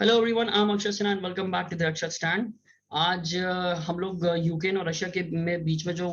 Hello everyone, I am Akshay Sinha and welcome back to the Akshay stand. आज हम लोग Ukraine और रशिया के बीच में जो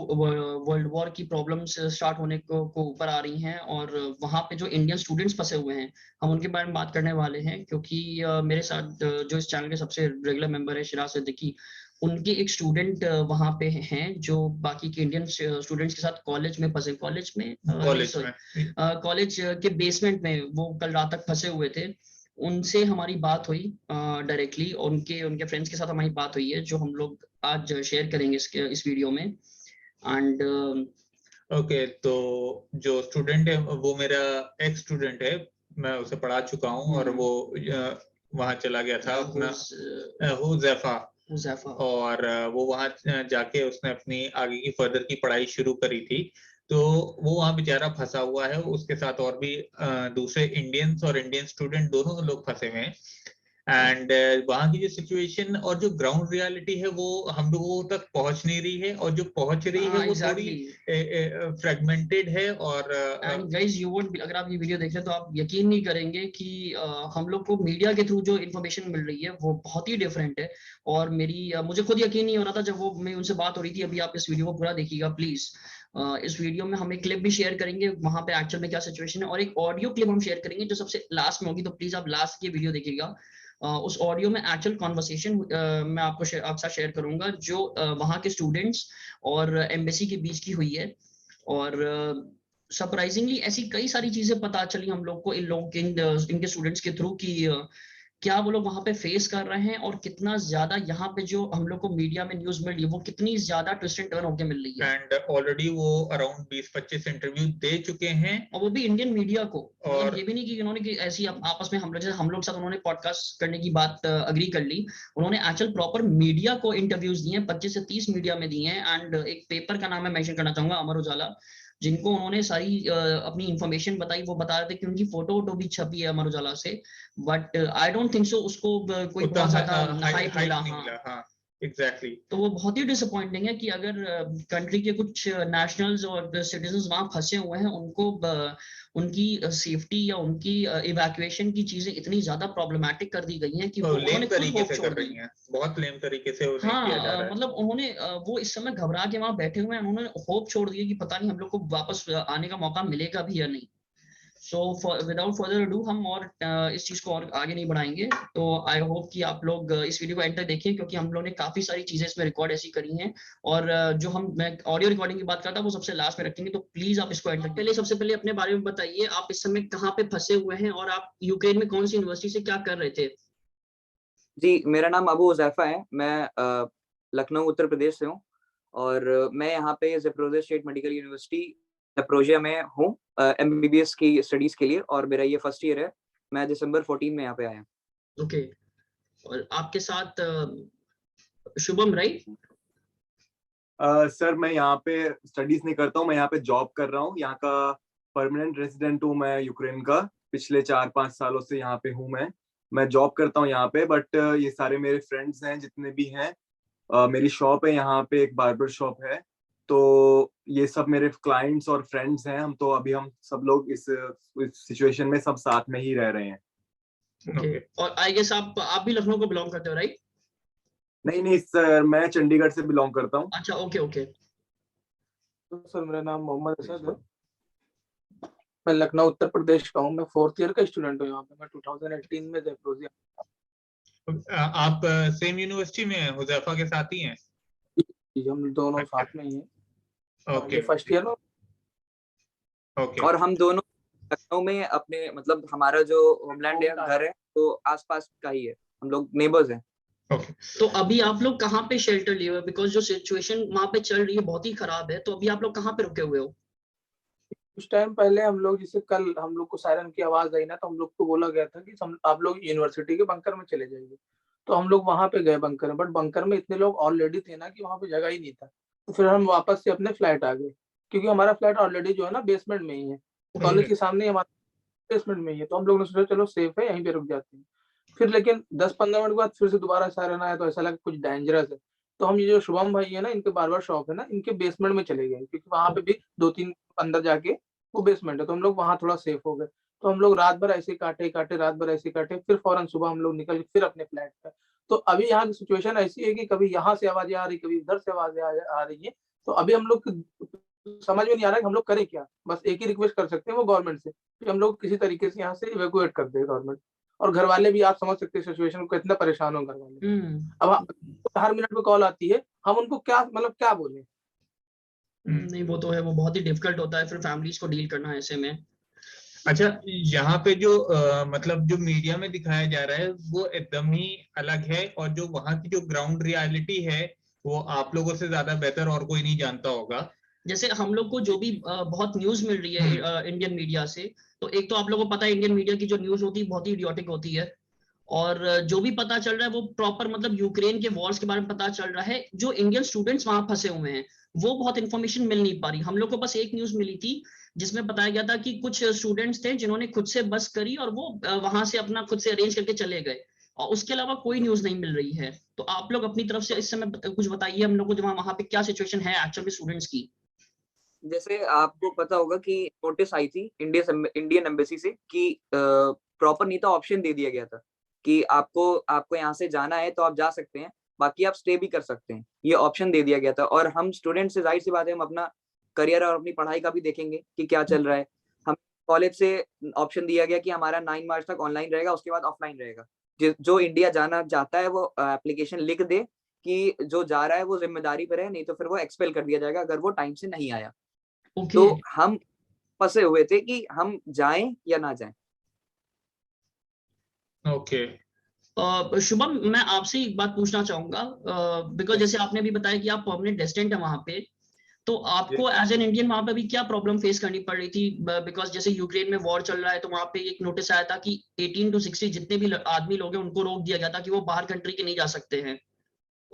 वर्ल्ड वॉर की प्रॉब्लम्स स्टार्ट होने को ऊपर आ रही हैं और वहाँ पे जो इंडियन स्टूडेंट्स फंसे हुए हैं, हम उनके बारे में बात करने वाले हैं। क्योंकि मेरे साथ जो इस चैनल के सबसे रेगुलर मेंबर है शिराज सिद्दीकी, उनके एक स्टूडेंट वहाँ पे हैं जो बाकी के इंडियन स्टूडेंट्स के साथ कॉलेज में फंसे, कॉलेज में नहीं कॉलेज में सॉरी, कॉलेज के बेसमेंट में वो कल रात तक फंसे हुए थे। उनसे हमारी बात हुई डायरेक्टली, उनके उनके फ्रेंड्स के साथ हमारी बात हुई है जो हम लोग आज शेयर करेंगे इस वीडियो में। And okay. तो जो स्टूडेंट है वो मेरा एक्स स्टूडेंट है, मैं उसे पढ़ा चुका हूँ और वो वहाँ चला गया था अपना हुज़ैफा। और वो वहाँ जाके उसने अपनी आगे की फर्दर की पढ़ाई शुरू करी थी। तो वो वहाँ बेचारा फंसा हुआ है, उसके साथ और भी दूसरे इंडियंस और इंडियन स्टूडेंट दोनों लोग फंसे हुए हैं। एंड वहाँ की जो सिचुएशन और जो ग्राउंड रियलिटी है वो हम लोगों तक पहुंच नहीं रही है, और जो पहुंच रही है वो थोड़ी फ्रेगमेंटेड है। और एंड गाइस, यू वोंट, अगर आप ये वीडियो देख रहे हैं तो आप यकीन नहीं करेंगे कि हम लोग को मीडिया के थ्रू जो इन्फॉर्मेशन मिल रही है वो बहुत ही डिफरेंट है। और मुझे खुद यकीन नहीं हो रहा था जब वो मैं उनसे बात हो रही थी। अभी आप इस वीडियो को पूरा देखिएगा प्लीज। इस वीडियो में हम एक क्लिप भी शेयर करेंगे वहां पे एक्चुअल में क्या सिचुएशन है, और एक ऑडियो क्लिप हम शेयर करेंगे जो सबसे लास्ट में होगी। तो प्लीज आप लास्ट की वीडियो देखिएगा। उस ऑडियो में एक्चुअल कॉन्वर्सेशन मैं आपके साथ शेयर करूंगा जो वहाँ के स्टूडेंट्स और एम्बेसी के बीच की हुई है। और सरप्राइजिंगली ऐसी कई सारी चीजें पता चली हम लोग को इन लोगों के इनके स्टूडेंट्स के थ्रू कि क्या वो लोग वहां पे फेस कर रहे हैं, और कितना ज्यादा यहाँ पे जो हम लोग को मीडिया में न्यूज मिल रही है वो कितनी ज्यादा ट्विस्ट एंड टर्न होकर मिल रही है। एंड ऑलरेडी वो अराउंड 20-25 इंटरव्यू दे चुके हैं, और वो भी इंडियन मीडिया को। और मतलब ये भी नहीं कि उन्होंने कि ऐसी आपस में हम लोग साथ उन्होंने पॉडकास्ट करने की बात अग्री कर ली। उन्होंने एक्चुअल प्रॉपर मीडिया को इंटरव्यूज दिए हैं, 25 से 30 मीडिया में दिए हैं। एंड एक पेपर का नाम मैं मेंशन करना चाहूंगा, अमर उजाला, जिनको उन्होंने सारी अपनी इंफॉर्मेशन बताई। वो बता रहे थे कि उनकी फोटो वोटो भी छपी है अमर उजाला से, but I don't think so उसको कोई उतना बहुत ज्यादा हाइप हाइट मिला। नहीं हाँ, मिला। हाँ, एग्जैक्टली। तो वो बहुत ही डिसअपॉइंटिंग है कि अगर कंट्री के कुछ नेशनल्स और सिटीजन्स वहां फंसे हुए हैं, उनको उनकी सेफ्टी या उनकी इवैक्यूएशन की चीजें इतनी ज्यादा प्रॉब्लमैटिक कर दी गई हैं कि वो लेम उन्होंने खुद तरीके होप से छोड़ कर दी। रही हैं, बहुत लेम तरीके से उन्हें हाँ, किया जा रहा है। मतलब उन्होंने वो इस समय घबरा के वहां बैठे हुए हैं, उन्होंने होप छोड़ दिया कि पता नहीं हम लोग को वापस आने का मौका मिलेगा भी या नहीं। सो विदाउट फर्दर अडू हम और इस चीज को और आगे नहीं बढ़ाएंगे। तो आई होप कि आप लोग इस वीडियो को एंड तक देखें, क्योंकि हम लोगों ने काफी सारी चीजें इसमें रिकॉर्ड ऐसी करी हैं। और मैं ऑडियो रिकॉर्डिंग की बात करता हूँ वो सबसे लास्ट में रखेंगे, तो प्लीज आप इसको एंड तक। पहले सबसे पहले अपने बारे में बताइए, आप इस समय कहाँ पे फंसे हुए हैं और आप यूक्रेन में कौन सी यूनिवर्सिटी से क्या कर रहे थे। जी, मेरा नाम अबू हुज़ैफ़ा है। मैं लखनऊ उत्तर प्रदेश से हूँ और मैं यहाँ पे ज़ेप्रोज़िया स्टेट मेडिकल यूनिवर्सिटी ज़ेप्रोज़िया में हूँ एमबीबीएस की स्टडीज़ के लिए, और मेरा ये फर्स्ट ईयर है। मैं दिसंबर 14 में यहाँ पे आया। ओके, और आपके साथ शुभम, राइट? सर, मैं यहाँ पे स्टडीज नहीं करता हूँ, मैं यहाँ पे जॉब कर रहा हूँ। यहाँ का परमानेंट रेजिडेंट हूँ मैं, यूक्रेन का। पिछले 4-5 सालों से यहाँ पे हूँ मैं जॉब करता हूँ यहाँ पे। बट ये सारे मेरे फ्रेंड्स हैं जितने भी हैं। मेरी शॉप है यहाँ पे, एक बार्बर शॉप है। तो ये सब मेरे क्लाइंट्स और फ्रेंड्स हैं। हम सब लोग इस सिचुएशन में सब साथ में ही रह रहे हैं। ओके, और आई गेस आप भी लखनऊ को बिलोंग करते हो, राइट? नहीं नहीं सर, मैं चंडीगढ़ से बिलोंग करता हूँ। अच्छा, ओके ओके। तो सर, मेरा नाम मोहम्मद असद है। मैं लखनऊ उत्तर प्रदेश का हूँ। मैं 4th ईयर का स्टूडेंट हूँ यहाँ पे। मैं 2018 में ज़ेप्रोज़िया। आप सेम यूनिवर्सिटी में हुज़ैफा के साथ ही हैं? जी, हम दोनों अच्छा। साथ में ही हैं। ओके, ये फर्स्ट ईयर में। ओके। और हम दोनों लखनऊ में अपने, मतलब हमारा जो होमलैंड है, घर है, तो आस-पास का ही है। हम लोग नेबर्स हैं। ओके। तो अभी आप लोग कहाँ पे शेल्टर लिए हुए हो? बिकॉज जो सिचुएशन वहां पे चल रही है बहुत ही खराब है। तो अभी आप लोग कहाँ पे रुके हुए हो? कुछ टाइम पहले हम लोग, जैसे कल हम लोग को सायरन की आवाज आई ना, तो हम लोग को बोला गया था कि आप लोग यूनिवर्सिटी के बंकर में चले जाइए। तो हम लोग वहां पे गए बंकर में, बट बंकर में इतने लोग ऑलरेडी थे ना कि वहां पे जगह ही नहीं था। तो फिर हम वापस से अपने फ्लैट आ गए, क्योंकि हमारा फ्लैट ऑलरेडी जो है ना बेसमेंट में ही है। कॉलेज के सामने ही हमारा बेसमेंट में ही है। तो हम लोग ने सोचा चलो सेफ है, यहीं पे रुक जाते हैं। फिर लेकिन 10-15 मिनट बाद फिर से दोबारा सायरन आया, तो ऐसा लगा कुछ डेंजरस है। तो हम, ये जो शुभम भाई है ना, इनके बार्बर शॉप है ना, इनके बेसमेंट में चले गए, क्योंकि वहां पे भी 2-3 अंदर जाके वो बेसमेंट है। तो हम लोग वहां थोड़ा सेफ हो गए। तो हम लोग रात भर ऐसे काटे, रात भर ऐसे काटे, फिर फौरन सुबह हम लोग निकल फिर अपने फ्लैट पे। तो अभी यहाँ की सिचुएशन ऐसी है कि कभी यहाँ से आवाजें आ रही, कभी उधर से आवाजें आ रही है। तो अभी हम लोग समझ में नहीं आ रहा है कि हम लोग करें क्या। बस एक ही रिक्वेस्ट कर सकते हैं वो गवर्नमेंट से कि हम लोग किसी तरीके से यहाँ से इवैक्यूएट कर दे गवर्नमेंट। और घर वाले भी आप समझ सकते हैं सिचुएशन को, कितना परेशान हो घर वाले। अब हर मिनट में कॉल आती है, हम उनको क्या मतलब क्या बोले। नहीं वो तो है, वो बहुत ही डिफिकल्ट होता है फिर फैमिलीज को डील करना ऐसे में। अच्छा, यहाँ पे जो मतलब जो मीडिया में दिखाया जा रहा है वो एकदम ही अलग है, और जो वहाँ की जो ग्राउंड रियलिटी है वो आप लोगों से ज्यादा बेहतर और कोई नहीं जानता होगा। जैसे हम लोग को जो भी बहुत न्यूज मिल रही है इंडियन मीडिया से, तो एक तो आप लोगों को पता है इंडियन मीडिया की जो न्यूज होती है बहुत ही इडियोटिक होती है, और जो भी पता चल रहा है वो प्रॉपर मतलब यूक्रेन के वॉर्स के बारे में पता चल रहा है। जो इंडियन स्टूडेंट्स वहां फंसे हुए हैं वो बहुत इंफॉर्मेशन मिल नहीं पा रही। हम लोग को बस एक न्यूज मिली थी जिसमें बताया गया था कि कुछ स्टूडेंट्स थे जिन्होंने खुद से बस करी और वो वहां से अपना खुद से अरेंज करके चले गए, और उसके अलावा कोई न्यूज नहीं मिल रही है। तो आप लोग अपनी तरफ से इस समय कुछ बताइए हम लोग को, जब वहां पे क्या सिचुएशन है एक्चुअल में स्टूडेंट्स की। जैसे आपको पता होगा कि नोटिस आई थी इंडियन एम्बेसी से कि प्रॉपर नहीं था, ऑप्शन दे दिया गया था कि आपको यहाँ से जाना है तो आप जा सकते हैं, बाकी आप स्टे भी कर सकते हैं, ये ऑप्शन दे दिया गया था। और हम स्टूडेंट से जाहिर सी बात है हम अपना करियर और अपनी पढ़ाई का भी देखेंगे कि क्या चल रहा है। हम कॉलेज से ऑप्शन दिया गया कि हमारा 9 मार्च तक ऑनलाइन रहेगा, उसके बाद ऑफलाइन रहेगा। जो इंडिया जाना चाहता है वो एप्लीकेशन लिख दे कि जो जा रहा है वो जिम्मेदारी पर है, नहीं तो फिर वो एक्सपेल कर दिया जाएगा अगर वो टाइम से नहीं आया। तो हम फंसे हुए थे कि हम जाएं या ना जाएं। शुभम, मैं आपसे एक बात पूछना चाहूंगा, बिकॉज जैसे आपने अभी बताया कि आप परमानेंट रेजिडेंट है वहां पे, तो आपको एज एन इंडियन वहां पे भी क्या प्रॉब्लम फेस करनी पड़ रही थी? बिकॉज जैसे यूक्रेन में वॉर चल रहा है तो वहां पे एक नोटिस आया था कि 18 to 60 जितने भी आदमी लोग हैं उनको रोक दिया गया था कि वो बाहर कंट्री के नहीं जा सकते हैं,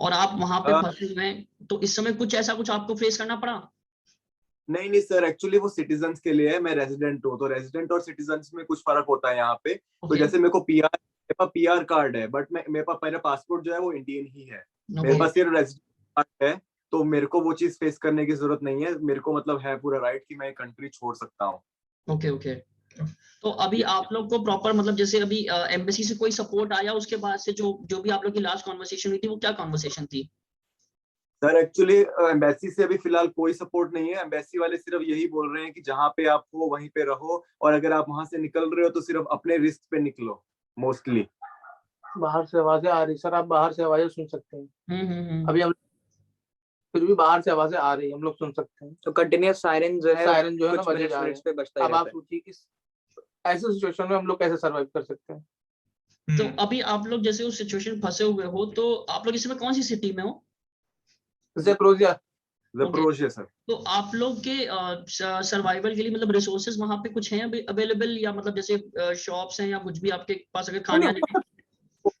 और आप वहां पे फंसे हुए हैं। तो इस समय कुछ ऐसा कुछ आपको फेस करना पड़ा? नहीं सर, एक्चुअली वो सिटीजन्स के लिए है, मैं रेजिडेंट हूँ, तो रेजिडेंट और सिटीजन्स में कुछ फर्क होता है यहाँ पे। तो जैसे मेरे को पीआर कार्ड है, बट मेरे पास मेरा पासपोर्ट जो है वो इंडियन ही है। मेरे पास सिर्फ रेजिडेंट कार्ड है, तो मेरे को वो चीज फेस करने की जरूरत नहीं है। मेरे को मतलब है पूरा राइट कि मैं कंट्री छोड़ सकता हूँ। ओके। तो अभी आप लोग को प्रॉपर मतलब जैसे अभी एम्बेसी से कोई सपोर्ट आया उसके बाद से, जो भी आप लोग की लास्ट कॉन्वर्सेशन हुई थी वो क्या कॉन्वर्सेशन थी? सर एक्चुअली एम्बेसी से अभी फिलहाल कोई सपोर्ट नहीं है। एम्बेसी वाले सिर्फ यही बोल रहे हैं कि जहाँ पे आप हो वहीं पे रहो, और अगर आप वहां से निकल रहे हो तो सिर्फ अपने रिस्क पे निकलो मोस्टली। बाहर से आवाजें आ रही सर, आप बाहर से आवाजें सुन सकते हैं। अभी हम फिर भी बाहर से आवाजें आ रही है, हम लोग सुन सकते हैं। तो कंटिन्यूअस सायरन जो है ना बजे जा रहे हैं। पे बजता अब आप सोचिए कि ऐसे सिचुएशन में हम लोग कैसे सर्वाइव कर सकते हैं। तो अभी आप लोग जैसे उस सिचुएशन फंसे हुए हो, तो आप लोग इस समय कौन सी सिटी में हो? Zaporizhzhia sir. तो आप लोग के सर्वाइवल के लिए मतलब रिसोर्सेज वहां पे कुछ हैं अवेलेबल, या मतलब जैसे शॉप्स हैं या कुछ भी आपके पास अगर खाने आने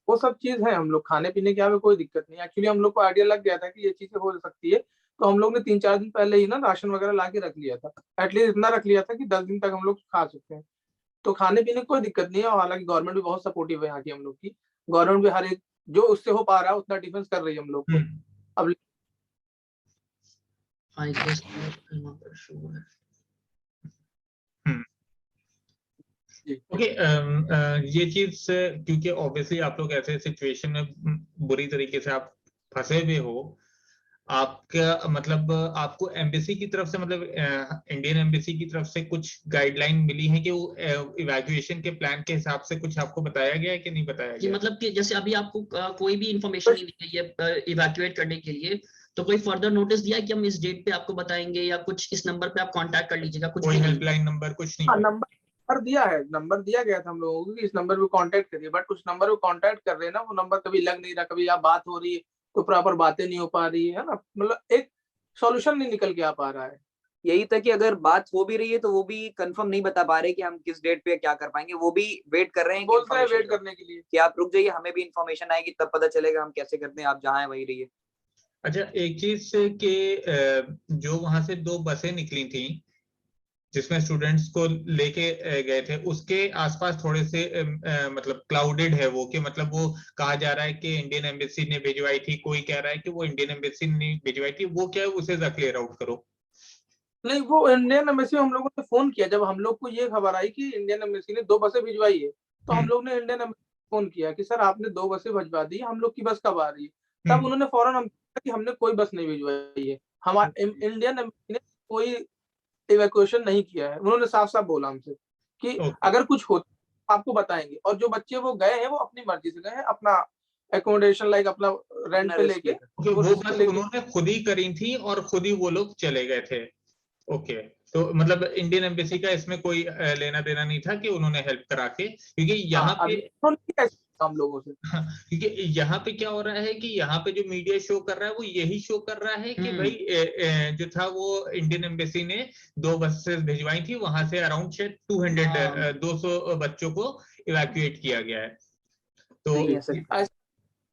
वो सब चीज है। हम लोग खाने पीने के यहाँ पे कोई दिक्कत नहीं। एक्चुअली हम लोग को आइडिया लग गया था कि ये चीजें हो सकती है, तो हम लोग ने 3-4 दिन पहले ही ना राशन वगैरह ला के रख लिया था। एटलीस्ट इतना रख लिया था कि 10 दिन तक हम लोग खा सकते हैं। तो खाने पीने की कोई दिक्कत नहीं है। और हालांकि गवर्नमेंट भी बहुत सपोर्टिव है यहाँ की हम लोग की। गवर्नमेंट भी हर एक जो उससे हो पा रहा है उतना डिफेंस कर रही है हम लोग को। अब ओके, ये चीज क्योंकि ऑब्वियसली आप लोग ऐसे सिचुएशन में बुरी तरीके से आप फंसे हुए हो, आपका मतलब आपको एम्बेसी की तरफ से मतलब इंडियन एम्बेसी की तरफ से कुछ गाइडलाइन मिली है कि वो इवैक्यूएशन के प्लान के हिसाब से कुछ आपको बताया गया है कि नहीं बताया गया? मतलब कि जैसे अभी आपको कोई भी इंफॉर्मेशन नहीं दी गई है इवैक्यूएट करने के लिए, तो कोई फर्दर नोटिस दिया है कि हम इस डेट पे आपको बताएंगे, या कुछ इस नंबर पे आप कांटेक्ट कर लीजिएगा, कुछ कोई हेल्पलाइन नंबर कुछ नहीं? नंबर दिया है, नंबर दिया गया था हम लोगों को कि इस नंबर पे कांटेक्ट करिए, बट उस नंबर पे कांटेक्ट कर रहे हैं ना, वो नंबर कभी लग नहीं रहा, कभी आप बात हो रही है तो प्रॉपर बातें नहीं हो पा रही है ना, मतलब एक सॉल्यूशन नहीं निकल के आ पा रहा है। यही था कि अगर बात हो भी रही है तो वो भी कंफर्म नहीं बता पा रहे कि हम किस डेट पे क्या कर पाएंगे। वो भी वेट कर रहे हैं, बोलते हैं वेट करने के लिए कि आप रुक जाइए, हमें भी इंफॉर्मेशन आएगी तब पता चलेगा हम कैसे करते हैं, आप जहाँ है वहीं रहिए। अच्छा, एक चीज के जो वहां से 2 बसें निकली थी जिसमें स्टूडेंट्स को लेके गए थे, उसके आसपास थोड़े से मतलब क्लाउडेड है वो, कि मतलब वो कहा जा रहा है कि इंडियन एम्बेसी ने भिजवाई थी, कोई कह रहा है कि वो इंडियन एम्बेसी ने भिजवाई थी। वो क्या है, उसे जरा क्लियर आउट करो। नहीं, वो इंडियन एम्बेसी में हम लोगों ने फोन किया जब हम लोग को ये खबर आई कि इंडियन एम्बेसी ने 2 बसें भिजवाई है, तो हम लोग ने इंडियन एम्बेसी फोन किया कि सर आपने 2 बसें भिजवा दी, हम लोग की बस कब आ रही है? तब उन्होंने फौरन हम कि हमने कोई बस नहीं भिजवाई है, हमारे इंडियन एम्बेसी ने कोई इवैक्यूएशन नहीं किया है। उन्होंने साफ-साफ बोला हमसे कि अगर कुछ होता आपको बताएंगे, और जो बच्चे वो गए हैं वो अपनी मर्जी से गए हैं, अपना एकोमोडेशन लाइक अपना रेंट पे लेके, वो बस उन्होंने खुद ही करी थी और खुद ही वो लोग चले गए थे। ओके, तो मतलब इंडियन एम्बेसी का इसमें कोई लेना देना नहीं था कि उन्होंने हेल्प करा के, क्योंकि यहाँ पे हम लोगों से, क्योंकि यहाँ पे क्या हो रहा है कि यहाँ पे जो मीडिया शो कर रहा है वो यही शो कर रहा है कि भाई जो था वो इंडियन एम्बेसी ने 2 बसेस भिजवाई थी, वहां से अराउंड 200 बच्चों को इवैक्यूएट किया गया है।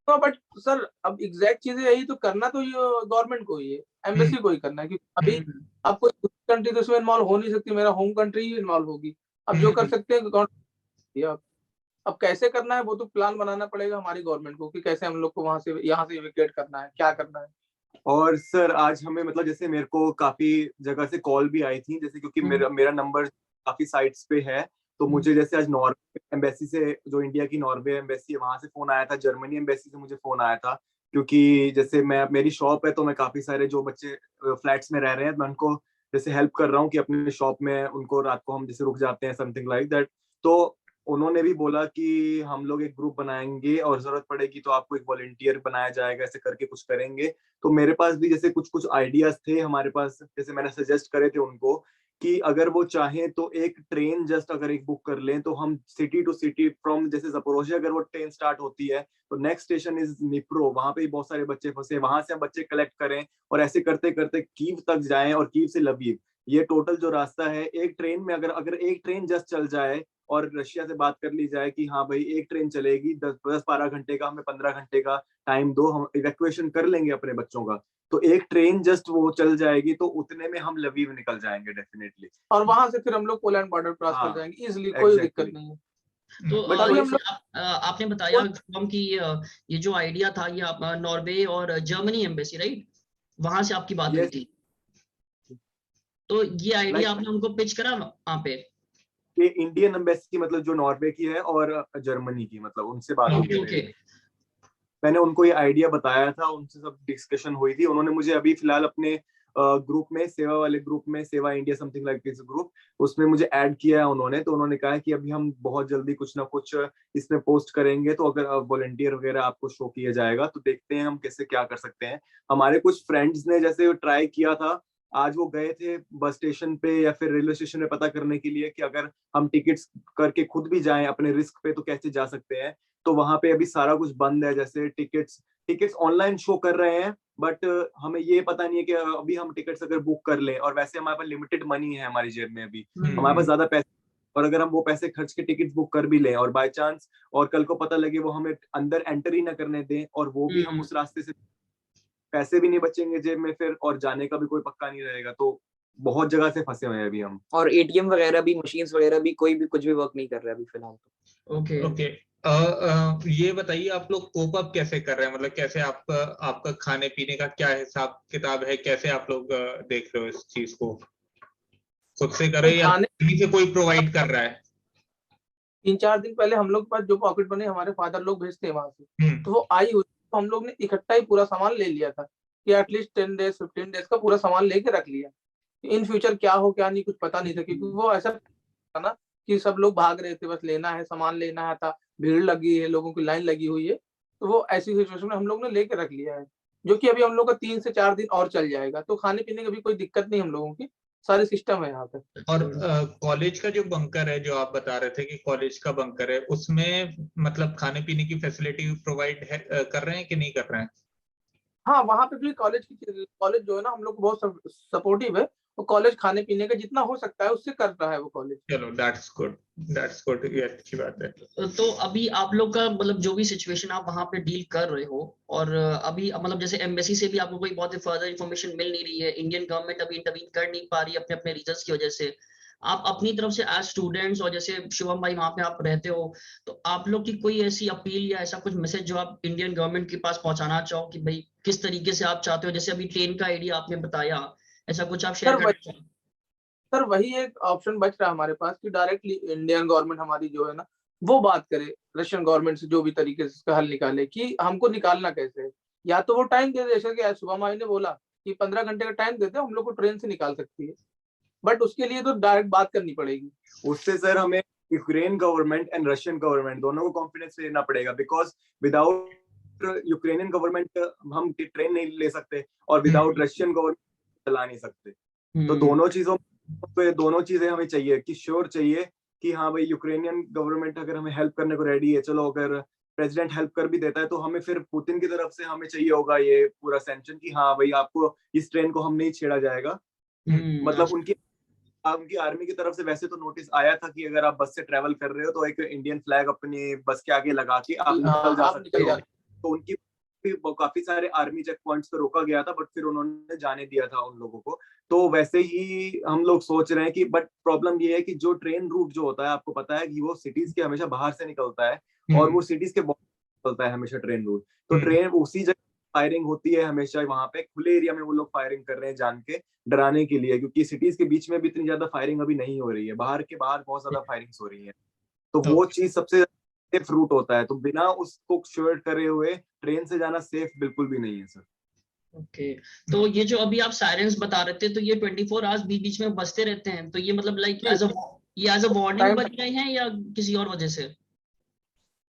तो बट सर अब एग्जैक्ट चीजें यही तो करना तो ये गवर्नमेंट को ही है, एम्बेसी को ही करना है, क्योंकि अभी अब कोई कंट्री तो इसमें इन्वॉल्व हो नहीं सकती, मेरा होम कंट्री ही इन्वॉल्व होगी। अब जो कर सकते हैं अब कैसे करना है वो तो प्लान बनाना पड़ेगा हमारी गवर्नमेंट को कि कैसे हम लोग को वहां से यहाँ से इवैक्यूएट करना है, क्या करना है। और सर आज हमें मतलब जैसे मेरे को काफी जगह से कॉल भी आई थी, जैसे क्योंकि मेरा नंबर काफी साइट्स पे है, तो मुझे जैसे आज नॉर्वे एम्बेसी से, जो इंडिया की नॉर्वे एम्बेसी है, वहां से फोन आया था, जर्मनी एम्बेसी से मुझे फोन आया था, क्योंकि जैसे मेरी शॉप है, तो मैं काफी सारे जो बच्चे फ्लैट्स में रह रहे हैं मैं उनको जैसे हेल्प कर रहा हूँ कि अपने शॉप में उनको रात को हम जैसे रुक जाते हैं, समथिंग लाइक दैट। तो उन्होंने भी बोला कि हम लोग एक ग्रुप बनाएंगे और जरूरत पड़ेगी तो आपको एक वॉलंटियर बनाया जाएगा, ऐसे करके कुछ करेंगे। तो मेरे पास भी जैसे कुछ कुछ आइडियाज थे हमारे पास, जैसे मैंने सजेस्ट करे थे उनको कि अगर वो चाहें तो एक ट्रेन जस्ट अगर एक बुक कर लें, तो हम सिटी टू सिटी फ्रॉम जैसे ज़पोरोजिया अगर वो ट्रेन स्टार्ट होती है तो नेक्स्ट स्टेशन इज निप्रो, वहां पे बहुत सारे बच्चे फंसे, वहां से हम बच्चे कलेक्ट करें और ऐसे करते करते कीव तक जाएं और कीव से लवीव, ये टोटल जो रास्ता है एक ट्रेन में, अगर एक ट्रेन जस्ट चल जाए और रशिया से बात कर ली जाए कि हाँ भाई एक ट्रेन चलेगी 10-12 घंटे का, हमें 15 घंटे का टाइम दो, हम इवैक्यूएशन कर लेंगे अपने बच्चों का, तो एक ट्रेन जस्ट वो चल जाएगी तो उतने में हम लवीव निकल जाएंगे डेफिनेटली, और वहां से फिर हम लोग पोलैंड बॉर्डर क्रॉस कर जाएंगे इजीली, कोई दिक्कत नहीं है। तो आपने बताया कि ये जो आइडिया था ये आप नॉर्वे और जर्मनी एम्बेसी राइट, वहां से आपकी बात हुई थी, तो ये आइडिया आपने उनको पिच करा वहां पे? ये इंडियन एम्बेसी की मतलब जो नॉर्वे की है और जर्मनी की, मतलब उनसे बात हुई थी, मैंने उनको ये आइडिया बताया था, उनसे सब डिस्कशन हुई थी, उन्होंने मुझे अभी फिलहाल अपने ग्रुप में, सेवा वाले ग्रुप में, सेवा India something like this group, उसमें मुझे ऐड किया है उन्होंने, तो उन्होंने कहा है कि अभी हम बहुत जल्दी कुछ ना कुछ इसमें पोस्ट करेंगे, तो अगर वॉलंटियर वगैरह आपको शो किया जाएगा तो देखते हैं हम कैसे क्या कर सकते हैं। हमारे कुछ फ्रेंड्स ने जैसे ट्राई किया था, आज वो गए थे बस स्टेशन पे या फिर रेलवे स्टेशन पे पता करने के लिए कि अगर हम टिकट्स करके खुद भी जाएं अपने रिस्क पे तो कैसे जा सकते हैं, तो वहां पे अभी सारा कुछ बंद है, जैसे टिकट्स ऑनलाइन शो कर रहे हैं, बट हमें ये पता नहीं है कि अभी हम टिकट्स अगर बुक कर लें, और वैसे हमारे पास लिमिटेड मनी है हमारी जेब में अभी, हमारे पास ज्यादा पैसे, और अगर हम वो पैसे खर्च के टिकट्स बुक कर भी लें और बाय चांस और कल को पता लगे वो हमें अंदर एंटर ही ना करने दें और वो भी हम उस रास्ते से, पैसे भी नहीं बचेंगे जेब में फिर, और जाने का भी कोई पक्का नहीं रहेगा, तो बहुत जगह से फंसे हुए हैं अभी हम। और एटीएम वगैरह भी, मशीन्स वगैरह भी, कोई भी कुछ भी वर्क नहीं कर रहा है अभी फिलहाल तो। ओके, ये बताइए आप लोग कोप अप कैसे कर रहे हैं, मतलब कैसे आपका खाने पीने का क्या हिसाब किताब है, कैसे आप लोग देख रहे हो इस चीज को, खुद से कर रहे हैं या किसी से कोई प्रोवाइड कर रहा है? 3-4 दिन पहले हम लोग के पास जो पॉकेट मनी हमारे फादर लोग भेजते हैं वहां से, तो वो आई हुई, तो हम लोग ने इकट्ठा ही पूरा सामान ले लिया था कि एटलीस्ट 10 डेज 15 डेज का पूरा सामान लेके रख लिया, इन फ्यूचर क्या हो क्या नहीं कुछ पता नहीं था, क्योंकि वो ऐसा था ना कि सब लोग भाग रहे थे, बस लेना है, सामान लेना है, था भीड़ लगी है, लोगों की लाइन लगी हुई है, तो वो ऐसी सिचुएशन में हम लोग ने लेके रख लिया है, जो कि अभी हम लोग का 3 से 4 दिन और चल जाएगा, तो खाने पीने की भी कोई दिक्कत नहीं हम लोगों की, सारे सिस्टम है यहाँ पे। और कॉलेज का जो बंकर है, जो आप बता रहे थे कि कॉलेज का बंकर है, उसमें मतलब खाने पीने की फैसिलिटी प्रोवाइड कर रहे हैं कि नहीं कर रहे हैं? हाँ, वहाँ पे भी कॉलेज जो है ना हम लोग बहुत सपोर्टिव है, वो कॉलेज खाने पीने का जितना हो सकता है उससे कर रहा है वो कॉलेज। चलो दैट्स गुड, ये अच्छी बात है। तो अभी आप लोग का मतलब जो भी सिचुएशन आप वहाँ पे डील कर रहे हो, और अभी मतलब जैसे एम्बेसी से भी आपको कोई बहुत फर्दर इन्फॉर्मेशन मिल नहीं रही है, इंडियन गवर्नमेंट अभी इंटरवीन कर नहीं पा रही है अपने अपने रीजंस की वजह से, आप अपनी तरफ से एज स्टूडेंट्स, और जैसे शुभम भाई वहाँ पे आप रहते हो, तो आप लोग की कोई ऐसी अपील या ऐसा कुछ मैसेज जो आप इंडियन गवर्नमेंट के पास पहुंचाना चाहो कि भाई किस तरीके से आप चाहते हो, जैसे अभी ट्रेन का आइडिया आपने बताया, ऐसा कुछ आप शेयर करना चाहो? सर वही एक ऑप्शन बच रहा है हमारे पास कि डायरेक्टली इंडियन गवर्नमेंट हमारी जो है ना वो बात करे रशियन गवर्नमेंट से, जो भी तरीके से इसका हल निकाले कि हमको निकालना कैसे है। या तो वो टाइम दे दे, जैसे कि आज सुबह माई ने बोला कि 15 घंटे का टाइम देते हम लोग को ट्रेन से निकाल सकती है, बट उसके लिए तो डायरेक्ट बात करनी पड़ेगी। उससे सर हमें Ukraine government and Russian government दोनों को कॉन्फिडेंस लेना पड़ेगा, बिकॉज विदाउट यूक्रेनियन गवर्नमेंट हम ट्रेन नहीं ले सकते और विदाउट रशियन गवर्नमेंट चला नहीं सकते। तो दोनों चीजें हमें चाहिए कि श्योर चाहिए कि हाँ भाई यूक्रेनियन गवर्नमेंट अगर हमें हेल्प करने को रेडी है, चलो अगर प्रेसिडेंट हेल्प कर भी देता है तो हमें फिर पुतिन की तरफ से हमें चाहिए होगा ये पूरा सैंक्शन कि हाँ भाई आपको इस ट्रेन को हम नहीं छेड़ा जाएगा। मतलब उनकी आर्मी की तरफ से वैसे तो नोटिस आया था कि अगर आप बस से ट्रेवल कर रहे हो तो एक इंडियन फ्लैग अपनी बस के आगे लगा के आप निकल जा सकते हो। तो उनकी काफी सारे आर्मी चेक पॉइंट्स पे रोका गया था, बट फिर उन्होंने जाने दिया था उन लोगों को। तो वैसे ही हम लोग सोच रहे हैं कि बट प्रॉब्लम ये है कि जो ट्रेन रूट जो होता है आपको पता है कि वो सिटीज के हमेशा बाहर से निकलता है और वो सिटीज के निकलता है हमेशा ट्रेन रूट। तो ट्रेन उसी जगह फायरिंग होती है हमेशा, वहां पे खुले एरिया में वो लोग फायरिंग कर रहे हैं जान के डराने के लिए, क्योंकि सिटीज के बीच में भी इतनी ज्यादा फायरिंग अभी नहीं हो रही है, बाहर बहुत ज्यादा फायरिंग्स हो रही है। तो वो चीज सबसे सेफ रूट होता है, तो बिना उसको श्योर करे हुए ट्रेन से जाना सेफ बिल्कुल भी नहीं है सर। ओके तो ये जो अभी आप सायरेंस बता रहे थे तो ये 24 आवर्स बीच में बजते रहते हैं, तो ये मतलब लाइक एज अ वार्निंग बज रहे हैं या किसी और वजह से?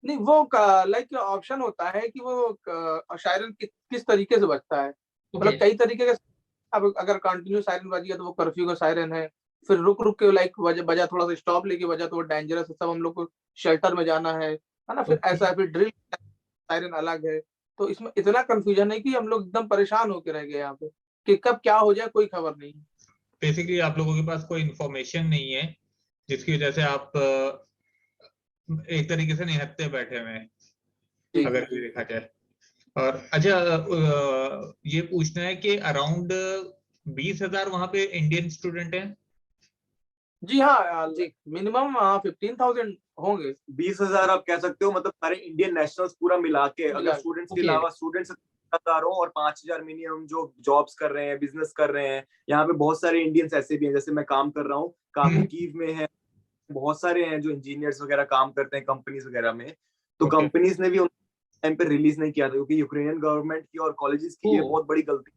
नहीं, वो लाइक ऑप्शन होता है कि वो सायरन किस तरीके से बजता है। मतलब कई तरीके के, अब अगर कंटिन्यू सायरन बज गया तो वो कर्फ्यू का सायरन है, फिर रुक रुक के लाइक बजा थोड़ा सा स्टॉप लेके बजा तो वो डेंजरस है, सब हम लोग को शेल्टर में जाना है ना, फिर ऐसा फिर ड्रिल सायरन अलग है। तो इसमें इतना कंफ्यूजन है कि हम लोग एकदम परेशान होके रह गए यहाँ पे कि कब क्या हो जाए कोई खबर नहीं। बेसिकली आप लोगों के पास कोई इन्फॉर्मेशन नहीं है जिसकी वजह से आप एक तरीके से निहत्ते बैठे हुए हैं अगर ये देखा जाए। और अच्छा ये पूछना है कि अराउंड 20,000 वहां पे इंडियन स्टूडेंट हैं? जी हाँ जी, मिनिमम 15,000 होंगे। 20,000 आप कह सकते हो, मतलब सारे इंडियन नेशनल्स पूरा मिला के, अगर स्टूडेंट्स के अलावा स्टूडेंट्स 7,000 हो और 5,000 मिनिमम जो जॉब्स कर रहे हैं, बिजनेस कर रहे हैं। यहाँ पे बहुत सारे इंडियंस ऐसे भी हैं, जैसे मैं काम कर रहा हूँ काफी कीव में है, बहुत सारे हैं जो इंजीनियर्स वगैरह काम करते हैं कंपनीज वगैरह में। तो कंपनीज ने भी उन टाइम पे रिलीज नहीं किया था, क्योंकि यूक्रेनियन गवर्नमेंट की और कॉलेजेस की ये बहुत बड़ी गलती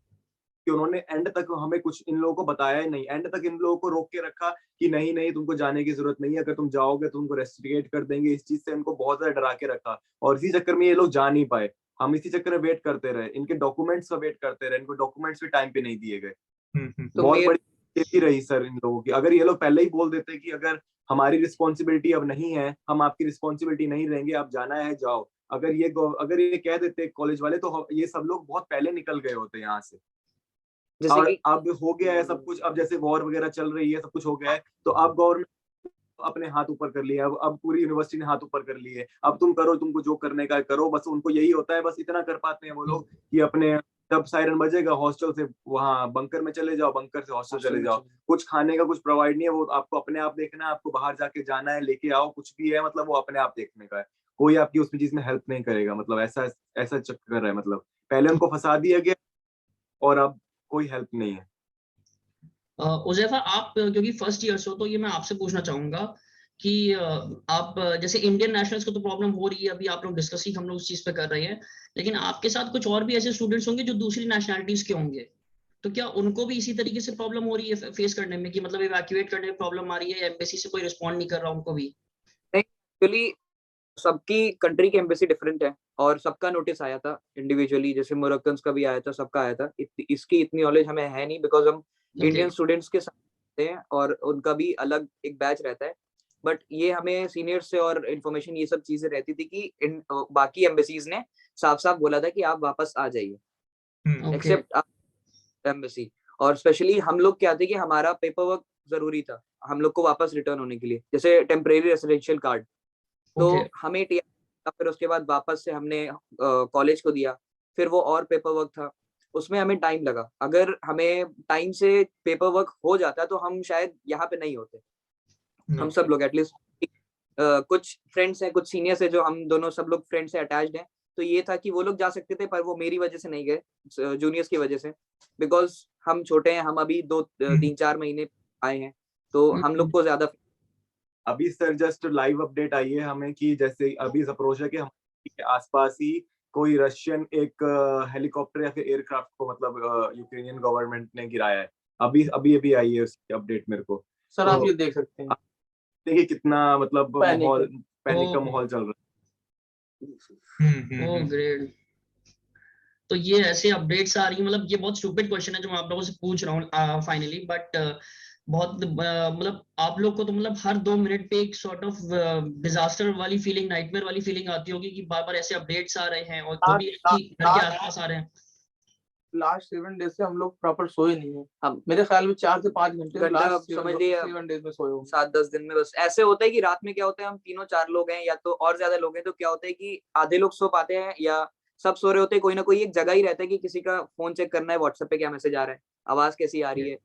कि उन्होंने एंड तक हमें कुछ इन लोगों को बताया ही नहीं। एंड तक इन लोगों को रोक के रखा कि नहीं नहीं तुमको जाने की जरूरत नहीं है, अगर तुम जाओगे तो तुमको रेस्ट्रिकेट कर देंगे। इस चीज से इनको बहुत ज्यादा डरा के रखा और इसी चक्कर में ये लोग जा नहीं पाए। हम इसी चक्कर में वेट करते रहे, इनके डॉक्यूमेंट्स का वेट करते रहे, इनको डॉक्यूमेंट्स भी टाइम पे नहीं दिए गए। तो बहुत बड़ी गलती रही सर इन लोगों की। अगर ये लोग पहले ही बोल देते कि अगर हमारी रिस्पॉन्सिबिलिटी अब नहीं है, हम आपकी रिस्पॉन्सिबिलिटी नहीं रहेंगे, आप जाना है जाओ, अगर ये कह देते कॉलेज वाले तो ये सब लोग बहुत पहले निकल गए होते यहाँ से। और अब हो गया है सब कुछ, अब जैसे वॉर वगैरह चल रही है, सब कुछ हो गया है, तो अब गवर्नमेंट अपने हाथ ऊपर कर लिया, अब पूरी यूनिवर्सिटी ने हाथ ऊपर कर लिए। अब तुम करो, तुमको जो करने का करो, बस उनको यही होता है, बस इतना कर पाते हैं वो लोग कि अपने जब सायरन बजेगा हॉस्टल से वहां बंकर में चले जाओ, बंकर से हॉस्टल चले जाओ। कुछ खाने का कुछ प्रोवाइड नहीं है, वो आपको अपने आप देखना है, आपको बाहर जाके जाना है, लेके आओ, कुछ भी है मतलब वो अपने आप देखने का है, कोई आपकी उसमें चीज में हेल्प नहीं करेगा। मतलब ऐसा चक्कर है, मतलब पहले उनको फंसा दिया गया और अब कोई हेल्प नहीं है। उज़ैफा आप क्योंकि फर्स्ट ईयर से हो तो ये मैं आपसे पूछना चाहूंगा कि आप जैसे इंडियन नेशनल्स को तो प्रॉब्लम हो रही है, अभी आप लोग डिस्कस ही हम लोग उस चीज पे कर रहे हैं, लेकिन आपके साथ कुछ और भी ऐसे स्टूडेंट्स होंगे जो दूसरी नेशनलिटीज के होंगे, तो क्या उनको भी इसी तरीके से प्रॉब्लम हो रही है फेस करने में कि मतलब इवैक्यूएट करने में प्रॉब्लम आ रही है, एम्बेसी से कोई रिस्पॉन्ड नहीं कर रहा उनको भी? एक्चुअली सबकी कंट्री की एम्बेसी डिफरेंट है और सबका नोटिस आया था इंडिविजुअली, जैसे मोरक्कन्स का भी आया था, सबका आया था। इसकी इतनी नॉलेज हमें है नहीं बिकॉज हम इंडियन स्टूडेंट्स के साथ हैं और उनका भी अलग एक बैच रहता है। बट ये हमें सीनियर्स से और इन्फॉर्मेशन ये सब चीजें रहती थी कि बाकी एम्बेसीज ने साफ साफ बोला था कि आप वापस आ जाइए एक्सेप्ट एम्बेसी। और स्पेशली हम लोग क्या थे कि हमारा पेपर वर्क जरूरी था हम लोग को वापस रिटर्न होने के लिए, जैसे टेम्परेरी रेसिडेंशियल कार्ड। तो हमें फिर उसके बाद वापस से हमने कॉलेज को दिया, फिर वो और पेपर वर्क था, उसमें हमें टाइम लगा। अगर हमें टाइम से पेपर वर्क हो जाता तो हम शायद यहाँ पे नहीं होते। हम सब लोग एटलीस्ट कुछ फ्रेंड्स हैं, कुछ सीनियर्स है, जो हम दोनों सब लोग फ्रेंड्स से अटैच्ड हैं, तो ये था कि वो लोग जा सकते थे पर वो मेरी वजह से नहीं गए, जूनियर्स की वजह से, बिकॉज हम छोटे हैं, हम अभी 2-3-4 महीने आए हैं। तो हम लोग को ज्यादा अभी सर जस्ट लाइव अपडेट आई है हमें कि जैसे अभी ज़पोरिज़िया के हमारे आसपास ही कोई रशियन एक हेलीकॉप्टर या फिर एयरक्राफ्ट को मतलब यूक्रेनियन गवर्नमेंट ने गिराया है। अभी अभी अभी आई है उसकी अपडेट मेरे को। सर आप ये देख सकते हैं देखिए कितना मतलब माहौल पैनिक का ओह। माहौल चल रहा ओह ग्रेट। तो ये ऐसे अपडेट्स आ रही है, मतलब ये बहुत स्टूपिड क्वेश्चन है जो मैं आप लोगों से पूछ रहा हूँ फाइनली, बट बहुत मतलब आप लोग को तो मतलब हर 2 मिनट पे एक सॉर्ट ऑफ डिजास्टर वाली फीलिंग, नाइटमेयर वाली फीलिंग आती होगी कि बार बार ऐसे अपडेट्स आ रहे हैं और वो भी घर के आसपास आ रहे हैं। लास्ट 7 डेज से हम लोग प्रॉपर सोए नहीं है। हम मेरे ख्याल में 4 से 5 घंटे लास्ट समझ लिए 7 डेज में सोए होंगे। 7-10 दिन में। बस ऐसे होता है कि रात में क्या होता है, हम 3-4 लोग हैं या तो और ज्यादा लोग हैं, तो क्या होता है कि आधे लोग सो पाते हैं या सब सो रहे होते हैं, कोई ना कोई एक जगह ही रहता है कि किसी का फोन चेक करना है, व्हाट्सएप पे क्या मैसेज आ रहा है, आवाज कैसी आ रही है।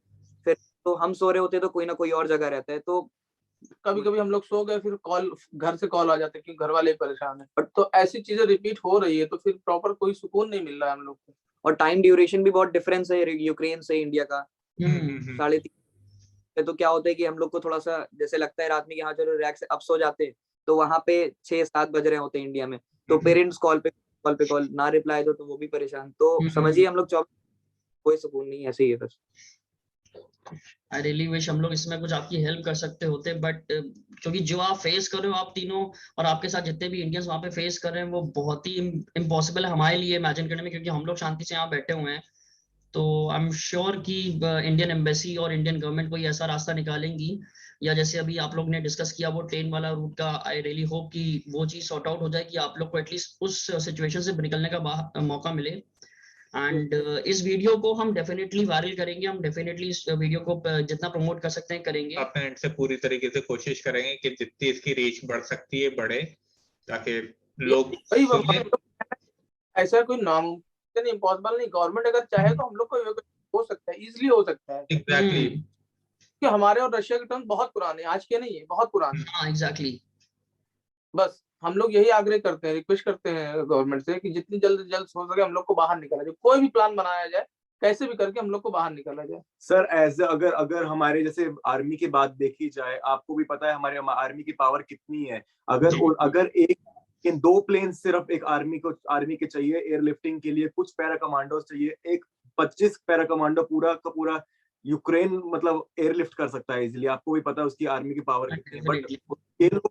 फिर तो हम सो रहे होते हैं तो कोई ना कोई और जगह रहता है। तो कभी कभी हम लोग सो गए, फिर कॉल घर से कॉल आ जाते हैं क्योंकि घर वाले परेशान है। तो ऐसी चीजें रिपीट हो रही है तो फिर प्रॉपर कोई सुकून नहीं मिल रहा है हम लोग को। और टाइम ड्यूरेशन भी बहुत डिफरेंस है यूक्रेन से इंडिया का। 3.5 तो क्या होता है कि हम लोग को थोड़ा सा जैसे लगता है रात में कि हाँ चलो रिलैक्स अब सो जाते, तो वहां पे 6-7 बज रहे होते हैं इंडिया में। तो पेरेंट्स कॉल ना रिप्लाई दो तो वो भी परेशान। तो समझिए हम लोग कोई सुकून नहीं, ऐसे ही है बस। आई रियली विश हम लोग इसमें कुछ आपकी हेल्प कर सकते होते, बट क्योंकि जो आप फेस कर रहे हो आप तीनों और आपके साथ जितने भी इंडियंस वहाँ पे फेस कर रहे हैं वो बहुत ही इम्पॉसिबल है हमारे लिए इमेजिन करने में, क्योंकि हम लोग शांति से यहाँ बैठे हुए हैं। तो आई एम श्योर कि इंडियन एम्बेसी और इंडियन गवर्नमेंट कोई ऐसा रास्ता निकालेंगी, या जैसे अभी आप लोग ने डिस्कस किया वो ट्रेन वाला रूट का, आई रियली होप कि वो चीज सॉर्ट आउट हो जाए कि आप लोग को एटलीस्ट उस सिचुएशन से निकलने का मौका मिले। एंड इस वीडियो को हम डेफिनेटली वायरल करेंगे, हम डेफिनेटली इस वीडियो को जितना प्रमोट कर सकते हैं करेंगे। अपने एंड से पूरी तरीके से कोशिश करेंगे कि जितनी इसकी रीच बढ़ सकती है बढ़े, ताकि लोग ऐसा कोई नामुमकिन इम्पॉसिबल नहीं। गवर्नमेंट अगर चाहे तो हम लोग को हो सकता है, इजीली हो सकता है। एग्जैक्टली कि हमारे और रशिया के टर्म्स बहुत पुराने, आज के नहीं है, बहुत पुराने। हाँ एग्जैक्टली। बस हम लोग यही आग्रह करते हैं, रिक्वेस्ट करते हैं गवर्नमेंट से कि जितनी जल्द हो सके हम लोग को बाहर निकाला जाए, कोई भी प्लान बनाया जाए, कैसे भी करके हम लोग को बाहर निकाला जाए। सर एज अगर अगर हमारे जैसे आर्मी की बात देखी जाए, आपको भी पता है हमारे आर्मी की पावर कितनी है। अगर एक इन 2 प्लेन सिर्फ एक आर्मी के चाहिए एयरलिफ्टिंग के लिए, कुछ पैरा कमांडोज चाहिए, एक 25 पैरा कमांडो पूरा का पूरा यूक्रेन मतलब एयरलिफ्ट कर सकता है इजीली। आपको भी पता है उसकी आर्मी की पावर कितनी है। बट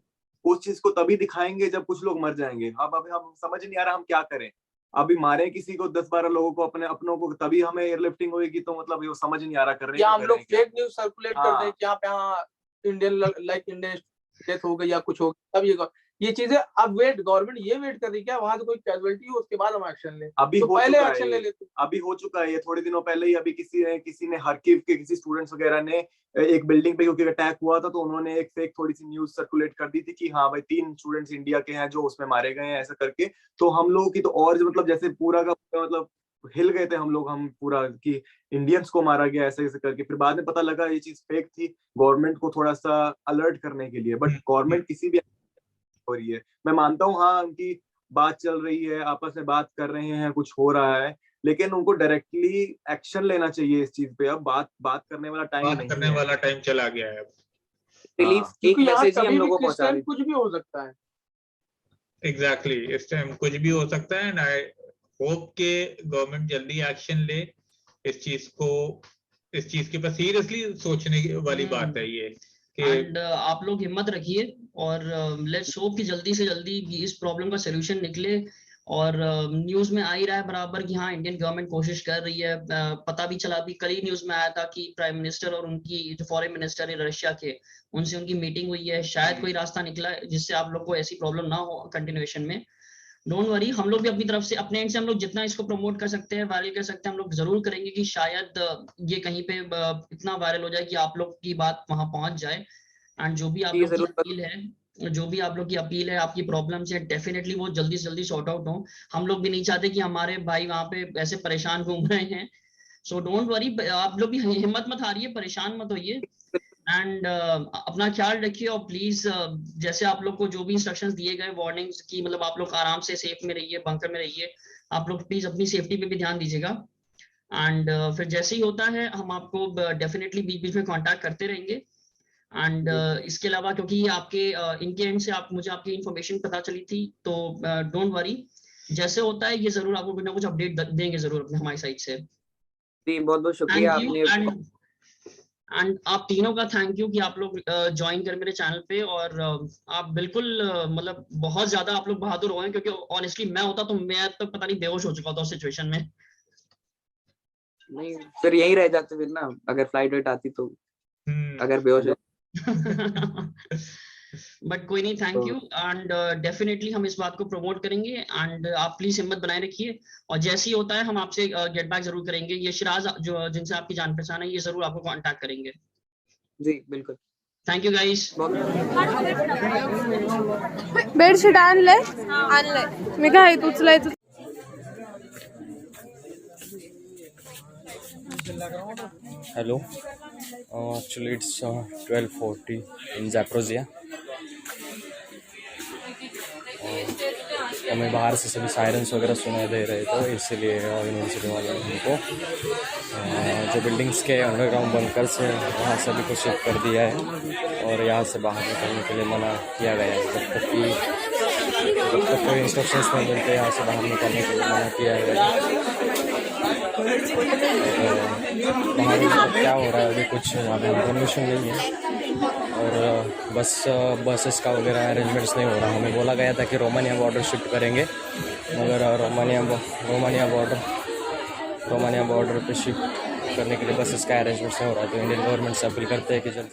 उस चीज को तभी दिखाएंगे जब कुछ लोग मर जाएंगे। अब अभी हम समझ नहीं आ रहा हम क्या करें। अभी मारे किसी को 10-12 लोगों को अपनों को, तभी हमें एयरलिफ्टिंग होगी। तो मतलब ये समझ नहीं आ रहा कर रहे हैं। हम लोग फेक न्यूज सर्कुलेट कर दें क्या इंडियन डेथ हो गई या कुछ हो गया, तब ये चीजें अब गवर्नमेंट ये वेट कर रही क्या वहां से कोई कैजुअलिटी हो उसके बाद हम एक्शन ले। अभी तो पहले एक्शन ले लेते। अभी हो चुका है ये थोड़े दिनों पहले ही। अभी किसी ने हरकिव के किसी स्टूडेंट्स वगैरह ने एक बिल्डिंग पे क्योंकि अटैक हुआ था तो उन्होंने एक फेक थोड़ी सी न्यूज सर्कुलेट कर दी थी कि हाँ भाई 3 स्टूडेंट्स इंडिया के हैं जो उसमें मारे गए हैं, ऐसा करके। तो हम लोगों की तो और मतलब जैसे पूरा का मतलब हिल गए थे हम लोग, हम पूरा कि इंडियंस को मारा गया ऐसे ऐसे करके। फिर बाद में पता लगा ये चीज फेक थी, गवर्नमेंट को थोड़ा सा अलर्ट करने के लिए। बट गवर्नमेंट किसी भी हो रही है, मैं मानता हूँ हाँ उनकी बात चल रही है, आपस में बात कर रहे हैं, कुछ हो रहा है, लेकिन उनको डायरेक्टली एक्शन लेना चाहिए इस चीज पे। अब बात करने वाला टाइम नहीं है, करने वाला टाइम चला गया है। रिलीफ एक मैसेज ही हम लोगों को पहुंचा रही है। कुछ भी हो सकता है। एग्जैक्टली इस टाइम कुछ भी हो सकता है। एंड आई होप के गवर्नमेंट जल्दी एक्शन ले इस चीज के पर सीरियसली सोचने वाली बात है ये। एंड आप लोग हिम्मत रखिए और लेट्स होप कि जल्दी से जल्दी इस प्रॉब्लम का सलूशन निकले। और न्यूज में आ ही रहा है बराबर कि हाँ इंडियन गवर्नमेंट कोशिश कर रही है। पता भी चला, अभी कल ही न्यूज में आया था कि प्राइम मिनिस्टर और उनकी जो फॉरेन मिनिस्टर है रशिया के, उनसे उनकी मीटिंग हुई है। शायद कोई रास्ता निकला जिससे आप लोग को ऐसी प्रॉब्लम ना हो कंटिन्यूएशन में। डोंट वरी, हम लोग भी अपनी तरफ से अपने एंड से हम लोग जितना इसको प्रमोट कर सकते हैं, वायरल कर सकते हैं, हम लोग जरूर करेंगे कि शायद ये कहीं पे इतना वायरल हो जाए कि आप लोग की बात वहां पहुंच जाए। एंड जो भी आप लोग की अपील है, आपकी प्रॉब्लम्स है, डेफिनेटली वो जल्दी से जल्दी सॉर्ट आउट हो। हम लोग भी नहीं चाहते कि हमारे भाई वहां पे ऐसे परेशान घूम रहे हैं। सो डोंट वरी, आप लोग भी हिम्मत मत हारिए, परेशान मत होइए। एंड अपना ख्याल रखिए और प्लीज जैसे आप लोग को जो भी इंस्ट्रक्शंस दिए गए वार्निंग्स की, मतलब आप लोग आराम से सेफ में रहिए, बंकर में रहिए। आप लोग प्लीज अपनी सेफ्टी पे भी ध्यान दीजिएगा। एंड फिर जैसे ही होता है हम आपको डेफिनेटली बीच बीच में कांटेक्ट करते रहेंगे। एंड इसके अलावा क्योंकि ये आपके इनके एंड से मुझे आपकी इन्फॉर्मेशन पता चली थी, तो डोंट वरी, जैसे होता है ये जरूर आपको कुछ ना कुछ अपडेट देंगे जरूर अपने हमारी साइड से। जी बहुत बहुत शुक्रिया आपने। एंड आप तीनों का थैंक यू कि आप लोग ज्वाइन कर मेरे चैनल पे, और आप बिल्कुल मतलब बहुत ज्यादा आप लोग बहादुर हो गए, क्योंकि ऑनेस्टली मैं होता तो मैं तो पता नहीं बेहोश हो चुका था उस सिचुएशन में। नहीं फिर यहीं रह जाते फिर ना, अगर फ्लाइट वेट आती तो, अगर बेहोश हो। बट कोई नहीं, थैंक यू, एंड डेफिनेटली हम इस बात को प्रमोट करेंगे, एंड आप प्लीज हिम्मत बनाए रखिए, और जैसे ही होता है हम आपसे गेट बैक जरूर करेंगे। ये शिराज जो जिनसे आपकी जान पहचान है, ये जरूर आपको कांटेक्ट करेंगे। जी बिल्कुल, थैंक यू गाइस। बेडशीट आणलंय? आणलंय मी, काय उचलायचं? Hello, actually it's 12:40 in Zaporozhye। हमें बाहर से सभी सायरन्स वगैरह सुनाई दे रहे थे, इसीलिए यूनिवर्सिटी वाले हमको जो बिल्डिंग्स के अंडरग्राउंड बंकर्स है वहाँ सभी को शिफ्ट कर दिया है, और यहाँ से बाहर निकलने के लिए मना किया गया है। जब तक कोई इंस्ट्रक्शंस नहीं मिलते यहाँ से बाहर निकलने के लिए मना किया गया है। बाहर क्या हो रहा है अभी कुछ अभी इन्फॉर्मेशन नहीं है, और बसेस का वगैरह अरेंजमेंट्स नहीं हो रहा। हमें बोला गया था कि रोमानिया बॉर्डर शिफ्ट करेंगे, मगर रोमानिया बॉर्डर पे शिफ्ट करने के लिए बसेस का अरेंजमेंट्स नहीं हो रहा है। तो इंडियन गवर्नमेंट से अपील करते हैं कि जल्द